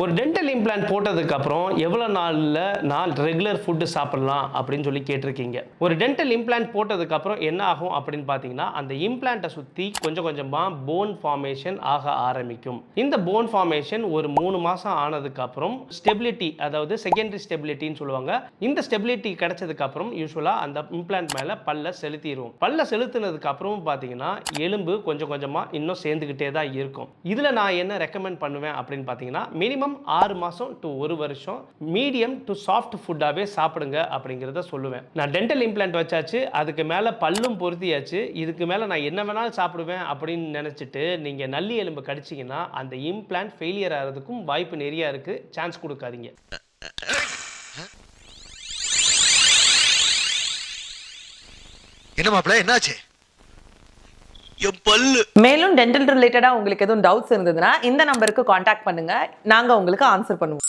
ஒரு dental implant போட்டதுக்கு அப்புறம் எவ்வளோ நாள்ல நான் ரெகுலர் ஃபுட் சாப்பிடலாம் அப்படின்னு சொல்லி கேட்டிருக்கீங்க. ஒரு டென்டல் இம்ப்ளான்ட் போட்டதுக்கு அப்புறம் என்ன ஆகும் அப்படின்னு பார்த்தீங்கன்னா, அந்த இம்ப்ளான்ட்டை சுத்தி கொஞ்சம் கொஞ்சமா போன் ஃபார்மேஷன் ஆக ஆரம்பிக்கும். இந்த போன் ஃபார்மேஷன் ஒரு 3 மாசம் ஆனதுக்கு அப்புறம் ஸ்டெபிலிட்டி, அதாவது செகண்டரி ஸ்டெபிலிட்டின்னு சொல்லுவாங்க. இந்த ஸ்டெபிலிட்டி கிடைச்சதுக்கு அப்புறம் யூசுவலா அந்த இம்ப்ளான்ட் மேல பல்ல செலுத்திடுவோம். பல்ல செலுத்தினதுக்கு அப்புறம் பார்த்தீங்கன்னா, எலும்பு கொஞ்சம் கொஞ்சமா இன்னும் சேர்ந்துக்கிட்டே தான் இருக்கும். இதுல நான் என்ன ரெக்கமெண்ட் பண்ணுவேன் அப்படின்னு பார்த்தீங்கன்னா, மினிமம் 6 மாசம் டு 1 வருஷம் மீடியம் டு சாஃப்ட் ஃபுட்டாவே சாப்பிடுங்க அப்படிங்கிறத சொல்லுவேன். நான் டென்டல் இம்ப்ளான்ட் வச்சாச்சு, அதுக்கு மேல பல்லும் பொருத்தியாச்சு, இதுக்கு மேல நான் என்ன வேணாலும் சாப்பிடுவேன் அப்படின்னு நினைச்சிட்டு நீங்க நல்லி எலும்பு கடிச்சீங்கன்னா அந்த இம்ப்ளான்ட் ஃபெயிலியர் ஆகிறதுக்கும் வாய்ப்பு நிறைய இருக்கு. சான்ஸ் கொடுக்காதீங்க. என்ன மாப்பிள்ள என்னாச்சு? என் பல்லு. மேலும் டென்டல் ரிலேட்டடா உங்களுக்கு எதுவும் டவுட்ஸ் இருந்ததுன்னா இந்த நம்பருக்கு காண்டாக்ட் பண்ணுங்க, நாங்க உங்களுக்கு ஆன்சர் பண்ணுவோம்.